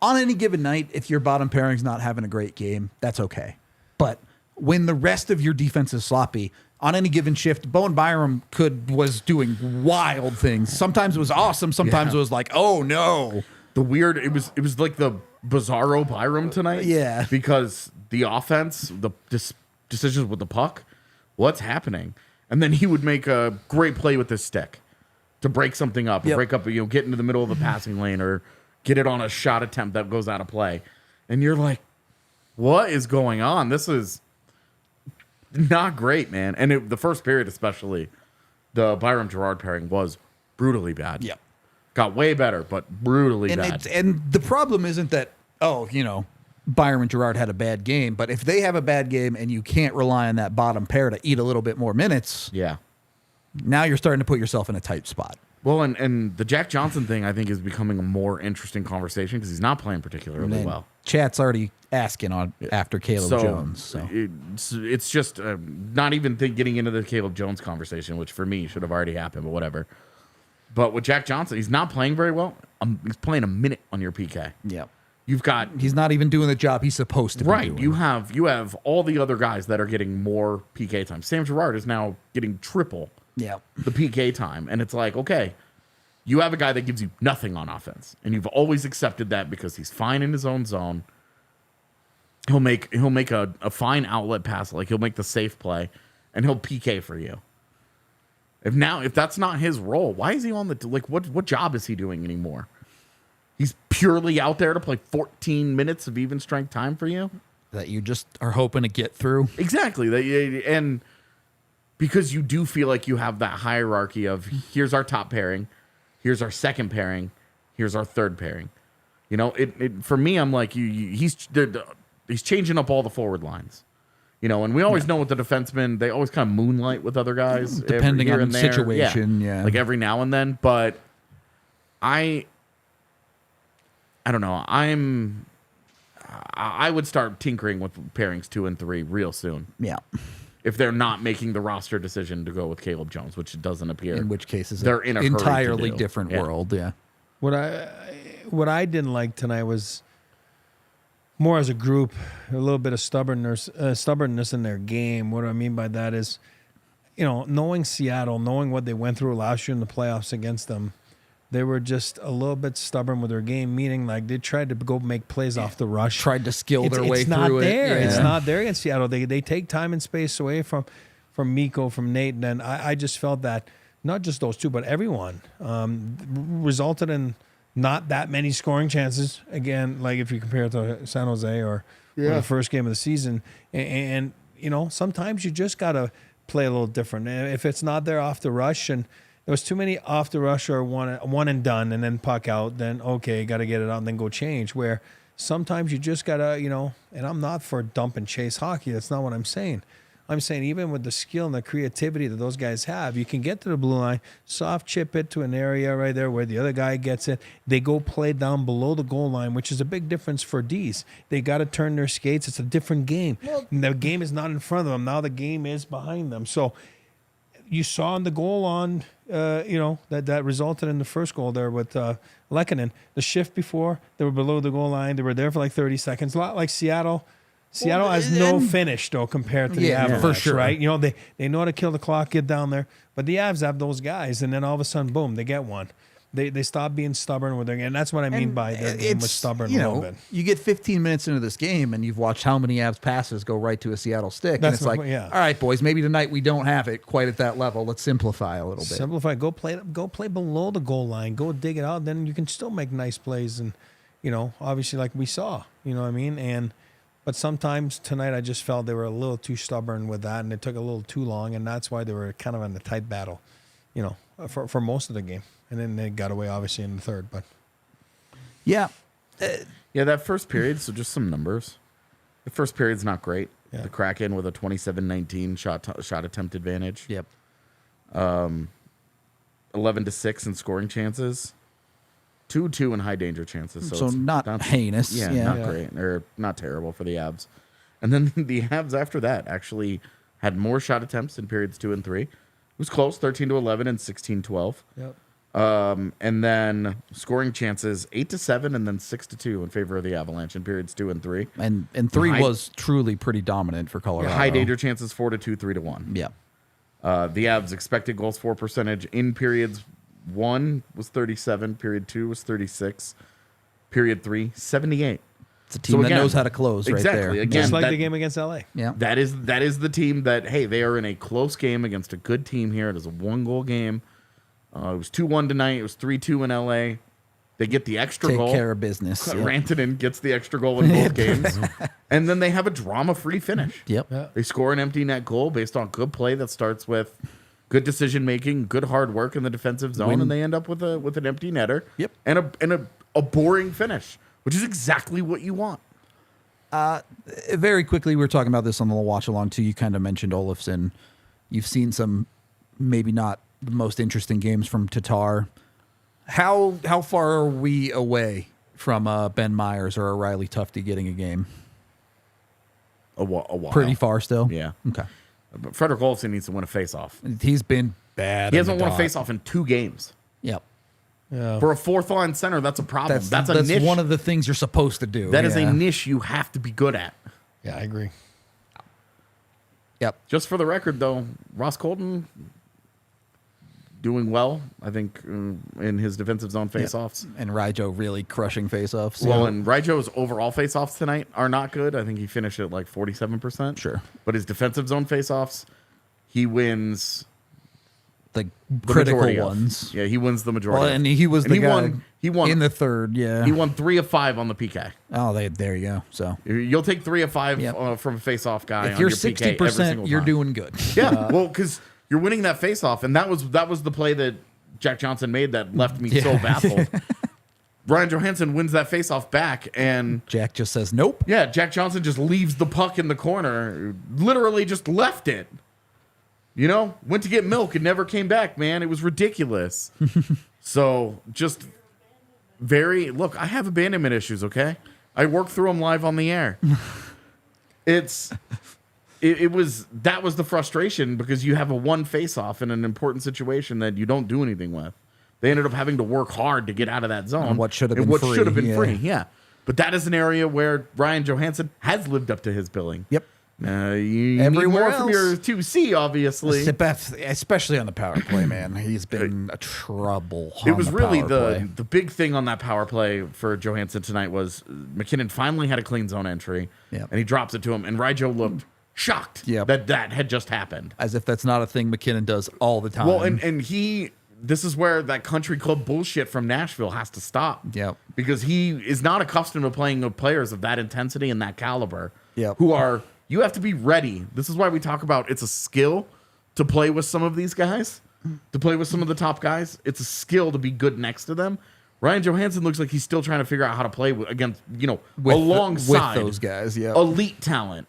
on any given night, if your bottom pairing's not having a great game, that's okay. But when the rest of your defense is sloppy, on any given shift, Bowen Byram was doing wild things. Sometimes it was awesome. Sometimes it was like, oh no. It was like the bizarro Byram tonight. Yeah. Because the offense, the decisions with the puck, what's happening? And then he would make a great play with his stick to break something up, or break up, get into the middle of a passing lane, or get it on a shot attempt that goes out of play. And you're like, what is going on? This is not great, man. And the first period especially, the Byram-Girard pairing was brutally bad. Yep. Got way better, but brutally bad. And the problem isn't that, Byram and Girard had a bad game, but if they have a bad game and you can't rely on that bottom pair to eat a little bit more minutes, Yeah. now you're starting to put yourself in a tight spot. Well, and the Jack Johnson thing, I think, is becoming a more interesting conversation because he's not playing particularly And well. Chat's already asking after Caleb Jones. So it's just not even getting into the Caleb Jones conversation, which for me should have already happened, but whatever. But with Jack Johnson, he's not playing very well. He's playing a minute on your PK. Yep. He's not even doing the job he's supposed to be doing. You have all the other guys that are getting more PK time. Sam Girard is now getting triple the PK time. And it's like, okay, you have a guy that gives you nothing on offense. And you've always accepted that because he's fine in his own zone. He'll make a fine outlet pass, like he'll make the safe play, and he'll PK for you. If that's not his role, why is he on what job is he doing anymore? He's purely out there to play 14 minutes of even strength time for you? That you just are hoping to get through. Exactly. And because you do feel like you have that hierarchy of here's our top pairing, here's our second pairing, here's our third pairing. For me, I'm like, he's changing up all the forward lines. And we always know with the defensemen, they always kind of moonlight with other guys. Depending on the situation, yeah. Like every now and then. But I don't know. I would start tinkering with pairings 2 and 3 real soon. Yeah. If they're not making the roster decision to go with Caleb Jones, which it doesn't appear. In which case they're in a entirely hurry to do. different world, yeah. What I didn't like tonight was more as a group, a little bit of stubbornness in their game. What do I mean by that is, knowing Seattle, knowing what they went through last year in the playoffs against them, they were just a little bit stubborn with their game, meaning like they tried to go make plays off the rush. Tried to skill their way it's through not it. there. Yeah. It's not there in Seattle. They take time and space away from Mikko, from Nate, and then I just felt that not just those two, but everyone resulted in not that many scoring chances. Again, like if you compare it to San Jose or the first game of the season, and sometimes you just gotta play a little different. If it's not there off the rush, and there was too many off the rush or one and done, and then puck out, then okay, got to get it out and then go change. Where sometimes you just gotta, and I'm not for dump and chase hockey. That's not what I'm saying. I'm saying even with the skill and the creativity that those guys have, you can get to the blue line, soft chip it to an area right there where the other guy gets it. They go play down below the goal line, which is a big difference for D's. They got to turn their skates. It's a different game. And the game is not in front of them. Now the game is behind them. So you saw in the goal on, that resulted in the first goal there with Lehkonen. The shift before, they were below the goal line. They were there for like 30 seconds. A lot like Seattle. Seattle has no finish, though, compared to the Avalanche, for sure. right? They know how to kill the clock, get down there. But the Avs have those guys, and then all of a sudden, boom, they get one. They stop being stubborn with their game. And that's what I mean by their game was stubborn a little bit. You get 15 minutes into this game, and you've watched how many Avs passes go right to a Seattle stick. And it's like, all right, boys, maybe tonight we don't have it quite at that level. Let's simplify a little bit. Simplify. Go play below the goal line. Go dig it out. Then you can still make nice plays. And, obviously like we saw, you know what I mean? But sometimes tonight I just felt they were a little too stubborn with that, and it took a little too long, and that's why they were kind of in a tight battle, for most of the game. And then they got away, obviously, in the third. But yeah. That first period, so just some numbers. The first period's not great. Yeah. The Kraken with a 27-19 shot attempt advantage. Yep. 11-6 in scoring chances. 2-2 in high danger chances. So not heinous. Yeah, not great. Or not terrible for the Avs. And then the Avs after that actually had more shot attempts in periods 2 and 3. It was close, 13-11 and 16-12. Yep. And then scoring chances 8-7 and then 6-2 in favor of the Avalanche in periods 2 and 3. And 3 was truly pretty dominant for Colorado. High danger chances 4-2, 3-1. Yeah. The Avs expected goals for percentage in periods 1 was 37, period 2 was 36, period 3 78. It's a team that knows how to close right there. Exactly. Again, just like the game against LA. Yeah. That is the team that, hey, they are in a close game against a good team here. It is a 1-goal game. It was 2-1 tonight. It was 3-2 in LA. They get the extra goal. Take care of business. Rantanen gets the extra goal in both games. And then they have a drama-free finish. Yep. Yeah. They score an empty net goal based on good play that starts with good decision-making, good hard work in the defensive zone, and they end up with an empty netter. Yep. And a boring finish, which is exactly what you want. Very quickly, we were talking about this on the watch-along, too. You kind of mentioned Olofsson. You've seen some maybe not the most interesting games from Tatar. How far are we away from Ben Myers or a Riley Tufte getting a game? A while. Pretty far still? Yeah. Okay. But Frederick Olofsson needs to win a face-off. He's been bad. He hasn't won a face-off in 2 games. Yep. Yeah. For a fourth-line center, that's a problem. That's a niche. one of the things you're supposed to do. That is a niche you have to be good at. Yeah, I agree. Yep. Just for the record, though, Ross Colton doing well, I think, in his defensive zone faceoffs. And Ryjo really crushing faceoffs. Well, and Ryjo's overall faceoffs tonight are not good. I think he finished at like 47%. Sure. But his defensive zone faceoffs, he wins the the critical majority of. ones. Yeah, he wins the majority. Well, and he was the guy he won in the third. Yeah. He won 3 of 5 on the PK. Oh, there you go. So You'll take 3 of 5 Yep. From a face-off guy. if on you're your PK every 60%, single you're time. doing good. Yeah, well, because you're winning that face-off, and that was the play that Jack Johnson made that left me so baffled. Ryan Johansson wins that face-off back, and Jack just says nope. yeah, Jack Johnson just leaves the puck in the corner, literally just left it. Went to get milk and never came back, man. It was ridiculous. So just look, I have abandonment issues, okay? I work through them live on the air. That was the frustration because you have a one face-off in an important situation that you don't do anything with. They ended up having to work hard to get out of that zone. And what should have been free. should have been free, yeah. But that is an area where Ryan Johansson has lived up to his billing. Yep. You Everywhere need more else. from your 2C, obviously. Especially on the power play, man. He's been a trouble. It was really power play. the big thing on that power play for Johansson tonight was McKinnon finally had a clean zone entry, Yep. and he drops it to him, and Ryjo looked shocked Yep. that had just happened. As if that's not a thing McKinnon does all the time. Well, and this is where that country club bullshit from Nashville has to stop. Yep. Because he is not accustomed to playing with players of that intensity and that caliber. Yep. You have to be ready. This is why we talk about it's a skill to play with some of these guys, to play with some of the top guys. It's a skill to be good next to them. Ryan Johansson looks like he's still trying to figure out how to play against, alongside with those guys. Yeah. elite talent.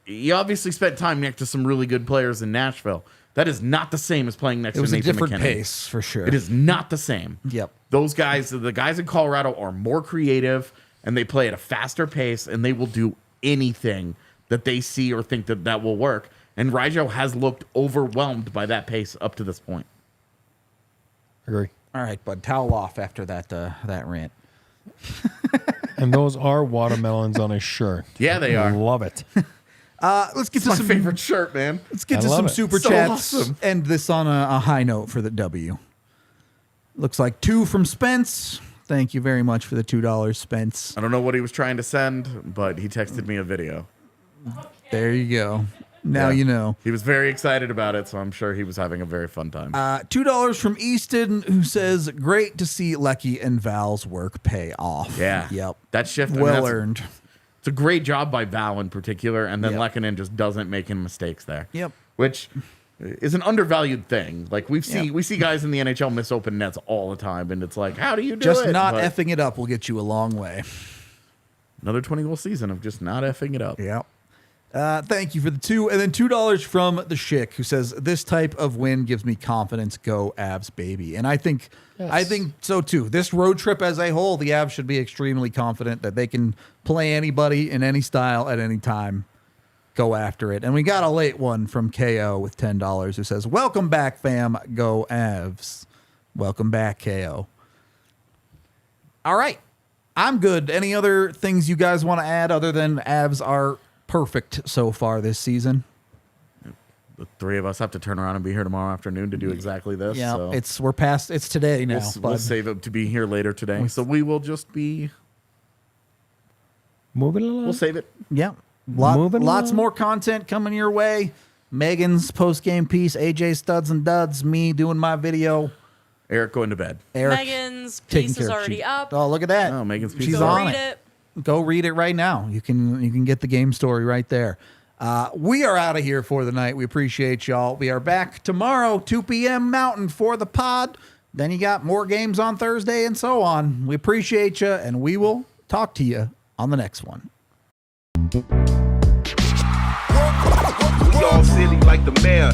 He obviously spent time next to some really good players in Nashville. That is not the same as playing next It was to a Nathan different McKinnon. pace for sure. It is not the same. Yep. Those guys, the guys in Colorado, are more creative and they play at a faster pace and they will do anything that they see or think that will work. And Raijo has looked overwhelmed by that pace up to this point. Agree. All right, bud. Towel off after that rant. And those are watermelons on his shirt. Yeah, they are. Love it. Let's get It's to my some favorite shirt, man. Let's get I to love some it. super So chats. awesome. End this on a high note for the W. Looks like 2 from Spence. Thank you very much for the $2, Spence. I don't know what he was trying to send, but he texted me a video. There you go. Now Yeah. you know. He was very excited about it, so I'm sure he was having a very fun time. $2 from Easton, who says, "Great to see Lecky and Val's work pay off." Yeah. Yep. That shift. Well that's- earned. It's a great job by Val in particular, and then Yep. Lehkonen just doesn't make any mistakes there. Yep. Which is an undervalued thing. Like we see Yep. guys in the NHL miss open nets all the time, and it's like, how do you do Just it? not But effing it up will get you a long way. another 20-goal season of just not effing it up. Yep. Thank you for the 2. And then $2 from the Schick, who says, "This type of win gives me confidence. Go Avs, baby." And I think so too. This road trip as a whole, the Avs should be extremely confident that they can play anybody in any style at any time. Go after it. And we got a late one from KO with $10, who says, "Welcome back, fam. Go Avs." Welcome back, KO. All right. I'm good. Any other things you guys want to add other than Avs are perfect so far this season? The three of us have to turn around and be here tomorrow afternoon to do exactly this. Yeah, so it's today now. we'll save it to be here later today. So we will just be. Moving along. We'll save it. Yeah. Moving Lots along. more content coming your way. Megan's post-game piece, AJ Studs and Duds, me doing my video, Eric going to bed. Eric Megan's taking piece care is of already she- up. Oh, look at that. Oh, Megan's piece She's is Go on read it. it. Go read it right now. You can get the game story right there. We are out of here for the night. We appreciate y'all. We are back tomorrow, 2 p.m. Mountain for the pod. Then you got more games on Thursday and so on. We appreciate you, and we will talk to you on the next one. We all silly like the mayor.